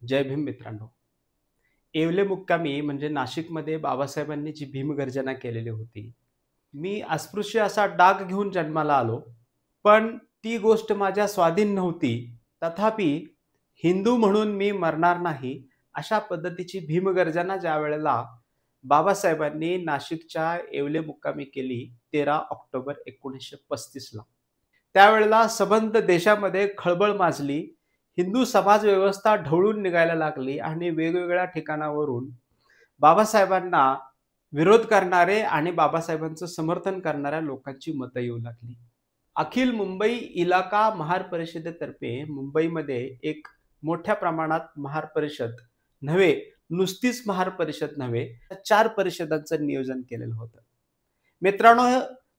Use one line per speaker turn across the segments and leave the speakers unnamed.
जय भीम मित्रांनो. येवले मुक्कामी म्हणजे नाशिकमध्ये बाबासाहेबांनी जी भीमगर्जना केलेली होती. मी अस्पृश्य असा डाग घेऊन जन्माला आलो. पण ती गोष्ट माझ्या स्वाधीन नव्हती. तथापि हिंदू म्हणून मी मरणार नाही, अशा पद्धतीची भीमगर्जना ज्यावेळेला बाबासाहेबांनी नाशिकच्या येवले मुक्कामी केली 13 ऑक्टोबर 1935 ला. त्यावेळेला संबंध देशामध्ये खळबळ माजली. हिंदू समाज व्यवस्था ढवळून निघायला लागली आणि वेगवेगळ्या ठिकाणावरून बाबासाहेबांना विरोध करणारे आणि बाबासाहेबांचं समर्थन करणाऱ्या लोकांची मतं येऊ लागली. अखिल मुंबई इलाका महार परिषदेतर्फे मुंबईमध्ये एक मोठ्या प्रमाणात महार परिषद नव्हे, नुसतीच महार परिषद नव्हे, 4 परिषदांचं नियोजन केलेलं होतं. मित्रांनो,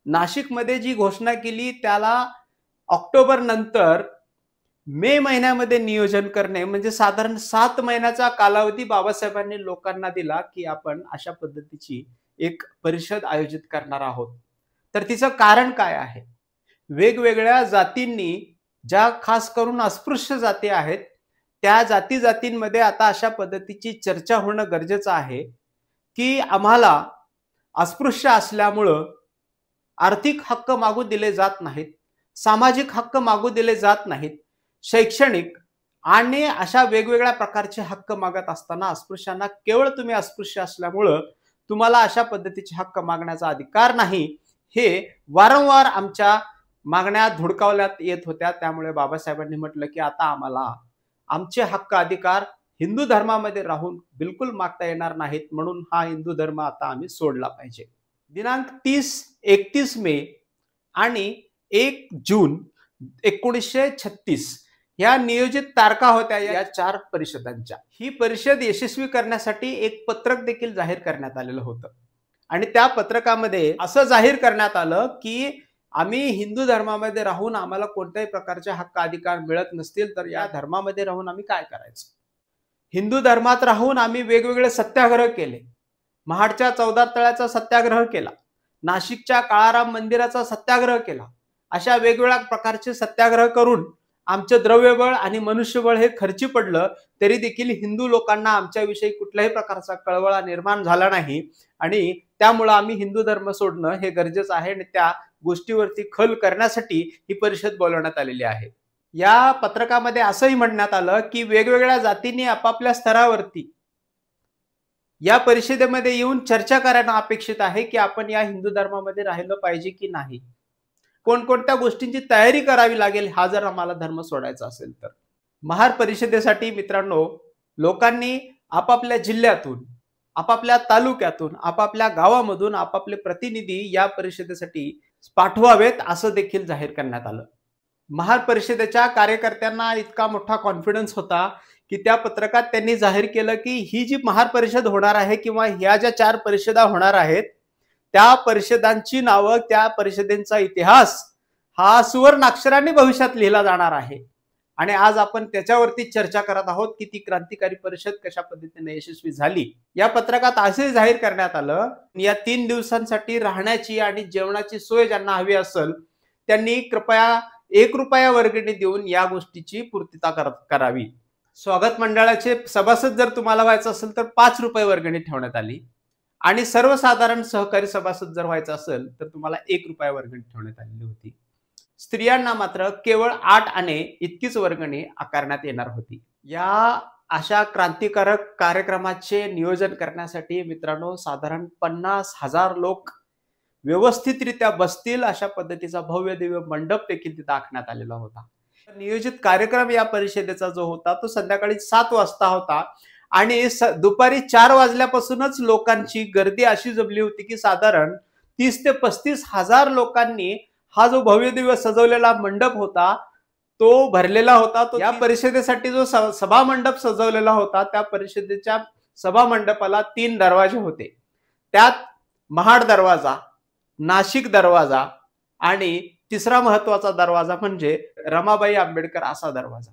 नाशिकमध्ये जी घोषणा केली त्याला ऑक्टोबर नंतर मे महिन्यामध्ये नियोजन करणे म्हणजे साधारण 7 महिन्याचा कालावधी बाबासाहेबांनी लोकांना दिला, की आपण अशा पद्धतीची एक परिषद आयोजित करणार आहोत. तर तिचं कारण काय आहे? वेगवेगळ्या जातींनी, ज्या खास करून अस्पृश्य जाती आहेत, त्या जाती-जातींमध्ये आता अशा पद्धतीची चर्चा होणं गरजेचं आहे, की आम्हाला अस्पृश्य असल्यामुळं आर्थिक हक्क मागू दिले जात नाहीत, सामाजिक हक्क मागू दिले जात नाहीत, शैक्षणिक आणि अशा वेगवेगळ्या प्रकारचे हक्क मागत असताना अस्पृश्यांना केवळ तुम्ही अस्पृश्य असल्यामुळं तुम्हाला अशा पद्धतीचे हक्क मागण्याचा अधिकार नाही, हे वारंवार आमच्या मागण्या धुडकावण्यात येत होत्या. त्यामुळे बाबासाहेबांनी म्हटलं, की आता आम्हाला आमचे हक्क अधिकार हिंदू धर्मामध्ये राहून बिलकुल मागता येणार नाहीत, म्हणून हा हिंदू धर्म आता आम्ही सोडला पाहिजे. दिनांक 30, 31 मे आणि 1 जून 1936 या नियोजित तारखा होत्या या 4 परिषदांच्या. ही परिषद यशस्वी करण्यासाठी एक पत्रक देखील जाहीर करण्यात आलेलं होतं आणि त्या पत्रकामध्ये असं जाहीर करण्यात आलं, की आम्ही हिंदू धर्मामध्ये राहून आम्हाला कोणत्याही प्रकारचे हक्क अधिकार मिळत नसतील तर या धर्मामध्ये राहून आम्ही काय करायचं. हिंदू धर्मात राहून आम्ही वेगवेगळे सत्याग्रह केले. महाडच्या 14 तळ्याचा सत्याग्रह केला, नाशिकच्या काळाराम मंदिराचा सत्याग्रह केला. अशा वेगवेगळ्या प्रकारचे सत्याग्रह करून आमचे द्रव्यबळ आणि मनुष्यबळ हे खर्ची पडलं, तरी देखील हिंदू लोकांना आमच्याविषयी कुठल्याही प्रकारचा कळवळा निर्माण झाला नाही आणि त्यामुळे आम्ही हिंदू धर्म सोडणं हे गरजेचं आहे आणि त्या गोष्टीवरती खल करण्यासाठी ही परिषद बोलवण्यात आलेली आहे. या पत्रकामध्ये असंही म्हणण्यात आलं, की वेगवेगळ्या जातींनी आपापल्या स्तरावरती या परिषदेमध्ये येऊन चर्चा करणं अपेक्षित आहे, की आपण या हिंदू धर्मामध्ये राहिलं पाहिजे की नाही, कोणकोणत्या गोष्टींची तयारी करावी लागेल हा जर आम्हाला धर्म सोडायचा असेल तर. महार परिषदेसाठी मित्रांनो, लोकांनी आपापल्या जिल्ह्यातून, आपापल्या तालुक्यातून, आपापल्या गावामधून आपापले प्रतिनिधी या परिषदेसाठी पाठवावेत असं देखील जाहीर करण्यात आलं. महार परिषदेच्या कार्यकर्त्यांना इतका मोठा कॉन्फिडन्स होता, की त्या पत्रकात त्यांनी जाहीर केलं, की ही जी महार परिषद होणार आहे किंवा ह्या ज्या 4 परिषदा होणार आहेत, त्या परिषदांची नावं, त्या परिषदेचा इतिहास हा सुवर्णाक्षरांनी भविष्यात लिहिला जाणार आहे आणि आज आपण त्याच्यावरती चर्चा करत आहोत, की ती क्रांतिकारी परिषद कशा पद्धतीने यशस्वी झाली. या पत्रकात असे जाहीर करण्यात आलं, या 3 दिवसांसाठी राहण्याची आणि जेवणाची सोय ज्यांना हवी असेल त्यांनी कृपया ₹1 वर्गणी देऊन या गोष्टीची पूर्तता करावी. स्वागत मंडळाचे सभासद जर तुम्हाला व्हायचं असेल तर ₹5 वर्गणी ठेवण्यात आली आणि सर्वसाधारण सहकारी सभासद जर व्हायचं असेल तर तुम्हाला ₹1 वर्गणी ठेवण्यात आलेली होती. स्त्रियांना मात्र केवळ 8 आणे इतकीच वर्गणी आकारण्यात येणार होती. या अशा क्रांतिकारक कार्यक्रमाचे नियोजन करण्यासाठी मित्रांनो साधारण 50,000 लोक व्यवस्थितरित्या बसतील अशा पद्धतीचा भव्य दिव्य मंडप देखील तिथे आखण्यात आलेला होता. नियोजित कार्यक्रम या परिषदेचा जो होता तो संध्याकाळी 7 वाजता होता आणि दुपारी 4 वाजल्यापासूनच लोकांची गर्दी अशी जमली होती, की साधारण 30 ते 35,000 लोकांनी हा जो भव्य दिव्य सजवलेला मंडप होता तो भरलेला होता. तो या परिषदेसाठी जो सभा मंडप सजवलेला होता, त्या परिषदेच्या सभा मंडपाला 3 दरवाजे होते. त्यात महाड दरवाजा, नाशिक दरवाजा आणि तिसरा महत्वाचा दरवाजा म्हणजे रमाबाई आंबेडकर असा दरवाजा.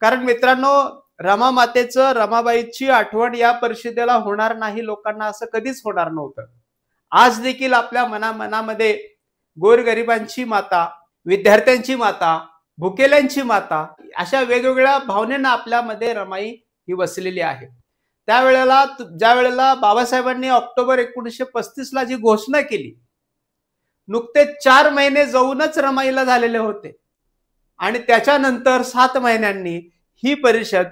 कारण मित्रांनो, रमामातेचं, रमाबाईची आठवण या परिषदेला होणार नाही लोकांना असं कधीच होणार नव्हतं. आज देखील आपल्या मनामध्ये गोरगरिबांची माता, विद्यार्थ्यांची माता, भुकेल्यांची माता अशा वेगवेगळ्या भावनेनं आपल्यामध्ये रमाई ही वसलेली आहे. त्यावेळेला ज्या वेळेला बाबासाहेबांनी ऑक्टोबर 1935 ला जी घोषणा केली, नुकतेच 4 महिने जाऊनच रमाईला झालेले होते आणि त्याच्यानंतर 7 महिन्यांनी ही परिषद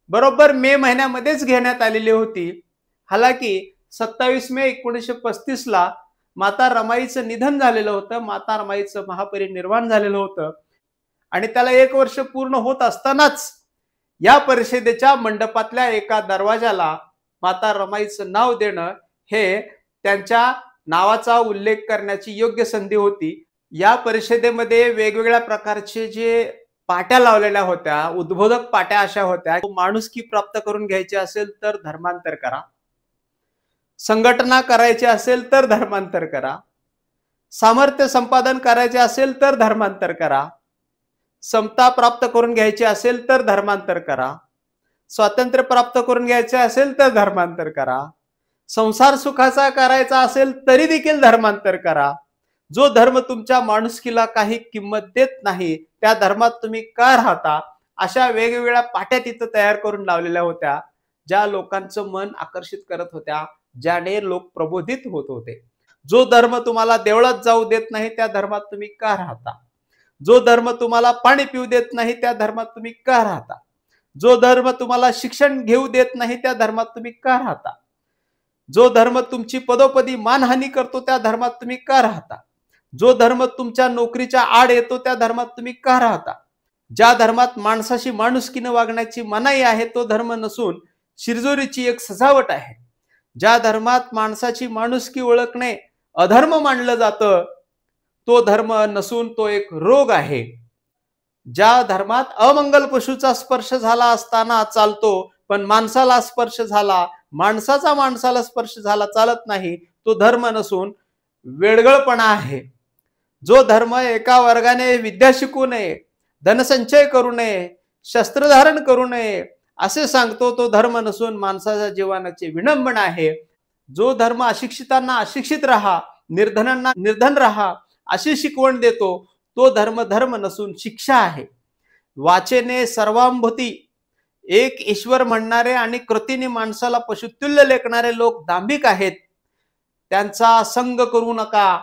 बरोबर मे महिन्यामध्येच घेण्यात आलेली होती. हालाकी 27 मे 1935 ला माता रमाईचं निधन झालेलं होतं, माता रमाईचं महापरिनिर्वाण झालेलं होतं आणि त्याला 1 वर्ष पूर्ण होत असतानाच या परिषदेच्या मंडपातल्या एका दरवाजाला माता रमाईचं नाव देणं हे त्यांच्या नावाचा उल्लेख करण्याची योग्य संधी होती. या परिषदेमध्ये वेगवेगळ्या प्रकारचे जे पाट्या लावलेल्या होत्या, उद्बोधक पाट्या अशा होत्या, माणुसकी प्राप्त करून घ्यायची असेल तर धर्मांतर करा, संघटना करायची असेल तर धर्मांतर करा, सामर्थ्य संपादन करायचे असेल तर धर्मांतर करा, समता प्राप्त करून घ्यायची असेल तर धर्मांतर करा, स्वातंत्र्य प्राप्त करून घ्यायचे असेल तर धर्मांतर करा, संसार सुखाचा करायचा असेल तरी देखील धर्मांतर करा, जो धर्म तुमच्या माणुसकीला काही किंमत देत नाही त्या धर्मात तुम्ही का राहता, अशा वेगवेगळ्या पाट्या तिथं तयार करून लावलेल्या होत्या, ज्या लोकांचं मन आकर्षित करत होत्या, ज्याने लोक प्रबोधित होत होते. जो धर्म तुम्हाला देवळात जाऊ देत नाही त्या धर्मात तुम्ही का राहता, जो धर्म तुम्हाला पाणी पिऊ देत नाही त्या धर्मात तुम्ही का राहता, जो धर्म तुम्हाला शिक्षण घेऊ देत नाही त्या धर्मात तुम्ही का राहता, जो धर्म तुमची पदोपदी मानहानी करतो त्या धर्मात तुम्ही का राहता, जो धर्म तुमच्या नोकरीच्या आड येतो त्या धर्मात तुम्ही का राहता, ज्या धर्मात माणसाशी माणुसकीने वागण्याची मनाई आहे तो धर्म नसून शिरजोरीची एक सजावट आहे, ज्या धर्मात माणसाची माणुसकी ओळखणे अधर्म मानलं जातं तो धर्म नसून तो एक रोग आहे, ज्या धर्मात अमंगल पशूचा स्पर्श झाला असताना चालतो पण माणसाला स्पर्श झाला, माणसाचा माणसाला स्पर्श झाला चालत नाही, तो धर्म नसून वेडगळपणा आहे. जो धर्म एका वर्गाने विद्या शिकू नये, धनसंचय करू नये, शस्त्र धारण करू नये असे सांगतो तो धर्म नसून माणसाच्या जीवनाची विडंबना आहे. जो धर्म अशिक्षितांना अशिक्षित राहा, निर्धनांना निर्धन राहा अशी शिकवण देतो तो धर्म धर्म नसून शिक्षा आहे. वाचेने सर्वांभूती एक ईश्वर म्हणणारे आणि कृतीने माणसाला पशुतुल्य लेखणारे लोक दांभिक आहेत. त्यांचा संग करू नका.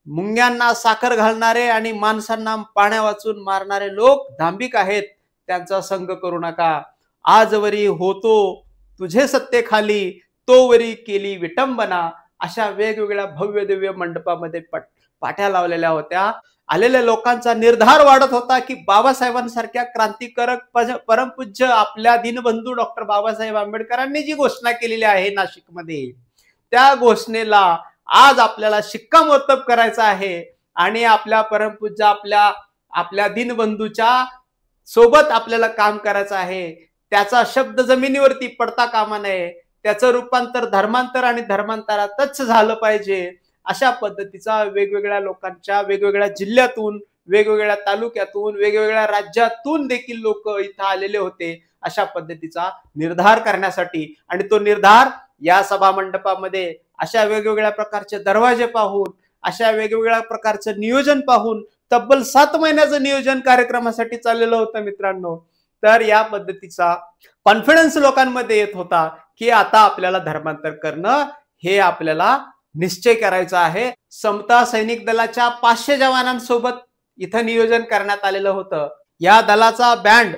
मुंग्यांना साखर घालणारे आणि माणसांना पाण्या वाचून मारणारे लोक दांभिक आहेत, त्यांचा संग करू नका. आजवरी होतो तुझे सत्ते खाली, तोवरी केली विटंबना. अशा वेगवेगळ्या भव्य दिव्य मंडपामध्ये पाट्या लावलेल्या होत्या. आलेल्या लोकांचा निर्धार वाढत होता की बाबासाहेबांसारख्या क्रांतिकारक परमपूज्य आपल्या दीनबंधू डॉक्टर बाबासाहेब आंबेडकरांनी जी घोषणा केलेली आहे नाशिकमध्ये, त्या घोषणेला आज आपल्याला शिक्कामोर्तब करायचा आहे आणि आपल्या परमपूज्य आपल्या दीनबंधूच्या सोबत आपल्याला काम करायचं आहे. त्याचा शब्द जमिनीवरती पडता कामा नये, त्याचं रूपांतर धर्मांतर आणि धर्मांतरातच झालं पाहिजे. अशा पद्धतीचा वेगवेगळ्या लोकांच्या वेगवेगळ्या जिल्ह्यातून, वेगवेगळ्या तालुक्यातून, वेगवेगळ्या राज्यातून देखील लोक इथं आलेले होते अशा पद्धतीचा निर्धार करण्यासाठी. आणि तो निर्धार या सभा मंडपामध्ये अशा वेगवेगळ्या प्रकारचे दरवाजे पाहून, अशा वेगवेगळ्या प्रकारचं नियोजन पाहून तब्बल 7 महिन्याचं नियोजन कार्यक्रमासाठी चाललेलं होतं मित्रांनो. तर या पद्धतीचा कॉन्फिडन्स लोकांमध्ये येत होता की आता आपल्याला धर्मांतर करणं हे आपल्याला निश्चय करायचा आहे. समता सैनिक दलाच्या 500 जवानांसोबत इथं नियोजन करण्यात आलेलं होतं. या दलाचा बँड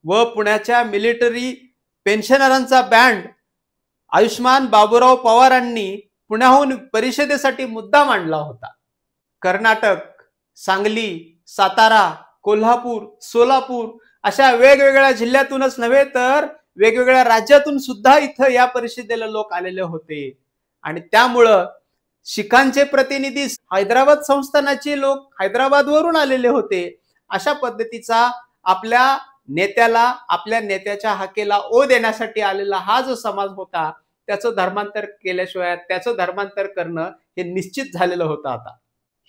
व पुण्याच्या मिलिटरी पेन्शनरांचा बँड आयुष्मान बाबूराव पवारांनी पुण्याहून परिषदेसाठी मुद्दा मांडला होता. कर्नाटक, सांगली, सातारा, कोल्हापूर, सोलापूर अशा वेगवेगळ्या जिल्ह्यातूनच नव्हे तर वेगवेगळ्या राज्यातून सुद्धा इथं या परिषदेला लोक आलेले होते. आणि त्यामुळं शिखांचे प्रतिनिधी हैदराबाद संस्थानाचे लोक हैदराबादवरून आलेले होते. अशा पद्धतीचा आपल्या नेत्याला, आपल्या नेत्याच्या हाकेला ओ देण्यासाठी आलेला हा जो समाज होता त्याचं धर्मांतर केल्याशिवाय त्याचं धर्मांतर करणं हे निश्चित झालेलं होतं. आता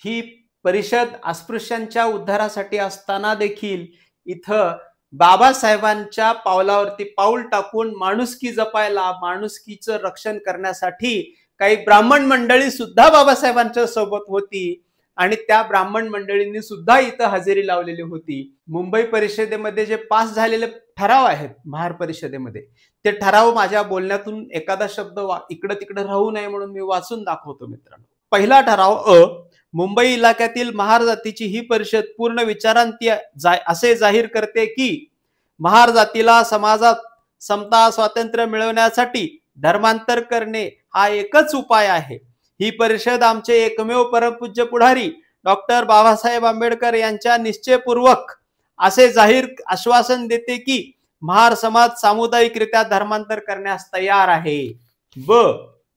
ही परिषद अस्पृश्यांच्या उद्धारासाठी असताना देखील इथं बाबासाहेबांच्या पावलावरती पाऊल टाकून माणुसकी जपायला, माणुसकीचं रक्षण करण्यासाठी काही ब्राह्मण मंडळी सुद्धा बाबासाहेबांच्या सोबत होती. आणि त्या ब्राह्मण मंडळींनी सुद्धा इथं हजेरी लावलेली होती. मुंबई परिषदेमध्ये जे पास झालेले ठराव आहेत महार परिषदेमध्ये, ते ठराव माझ्या बोलण्यातून एखादा शब्द इकडं तिकडं राहू नये म्हणून मी वाचून दाखवतो मित्रांनो. पहिला ठराव मुंबई इलाक्यातील महार जातीची ही परिषद पूर्ण विचारांती असे जाहीर करते की महार जातीला समाजात समता स्वातंत्र्य मिळवण्यासाठी धर्मांतर करणे हा एकच उपाय आहे. ही परिषद आमचे एकमेव परमपूज्य पुढारी डॉक्टर बाबासाहेब आंबेडकर यांच्या निश्चयपूर्वक असे जाहीर आश्वासन देते की महार समाज सामुदायिकरित्या धर्मांतर करण्यास तयार आहे.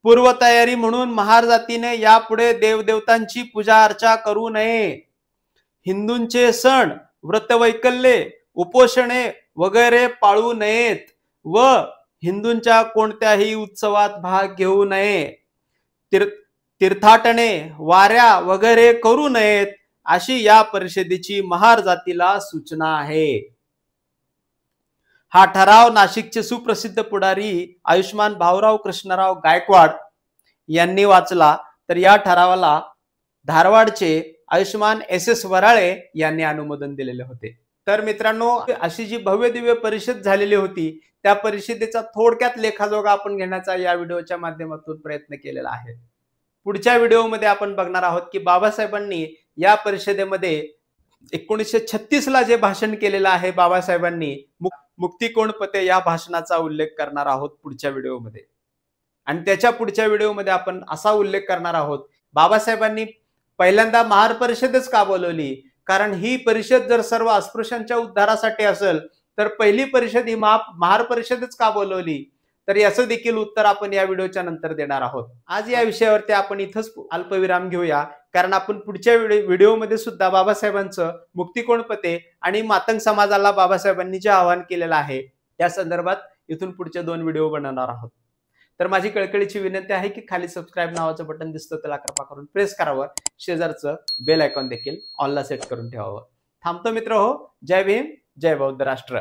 पूर्वतयारी म्हणून महार जातीने यापुढे देवदेवतांची पूजा अर्चा करू नये. हिंदूंचे सण, व्रतवैकल्ये, उपोषणे वगैरे पाळू नयेत व हिंदूंच्या कोणत्याही उत्सवात भाग घेऊ नये. तीर्थाटने, वाऱ्या वगैरे करू नयेत अशी या परिषदेची महार जातीला सूचना आहे. हा ठराव नाशिकचे सुप्रसिद्ध पुढारी आयुष्मान भाऊराव कृष्णराव गायकवाड यांनी वाचला. तर या ठरावाला धारवाडचे आयुष्मान SS वराळे यांनी अनुमोदन दिलेले होते. तर मित्रांनो, अशी जी भव्य दिव्य परिषद झालेली होती त्या परिषदेचा थोडक्यात लेखाजोगा आपण घेण्याचा या व्हिडिओच्या माध्यमातून प्रयत्न केलेला आहे. पुढच्या व्हिडिओमध्ये आपण बघणार आहोत की बाबासाहेबांनी या परिषदेमध्ये 1936 ला जे भाषण केलेलं आहे बाबासाहेबांनी, मुक्ती कोण पते, या भाषणाचा उल्लेख करणार आहोत पुढच्या व्हिडिओमध्ये. आणि त्याच्या पुढच्या व्हिडिओमध्ये आपण असा उल्लेख करणार आहोत बाबासाहेबांनी पहिल्यांदा महार परिषदच का बोलवली, कारण ही परिषद जर सर्व अस्पृश्यांच्या उद्धारासाठी असेल तर पहिली परिषद ही महार परिषदच का बोलवली, तर याचं देखील उत्तर आपण या व्हिडिओच्या नंतर देणार आहोत. आज या विषयावरती आपण इथंच अल्पविराम घेऊया, कारण आपण पुढच्या व्हिडिओमध्ये सुद्धा बाबासाहेबांचं मुक्ती कोण पते आणि मातंग समाजाला बाबासाहेबांनी जे आवाहन केलेलं आहे त्या संदर्भात इथून पुढचे 2 व्हिडिओ बनवणार आहोत. तर माझी कळकळीची विनंती आहे की खाली सबस्क्राईब नावाचं बटन दिसतं त्याला कृपा करून प्रेस करावं. शेजारचं बेल आयकॉन देखील ऑलला सेट करून ठेवावं. थांबतो मित्र हो. जय भीम, जय बौद्ध राष्ट्र.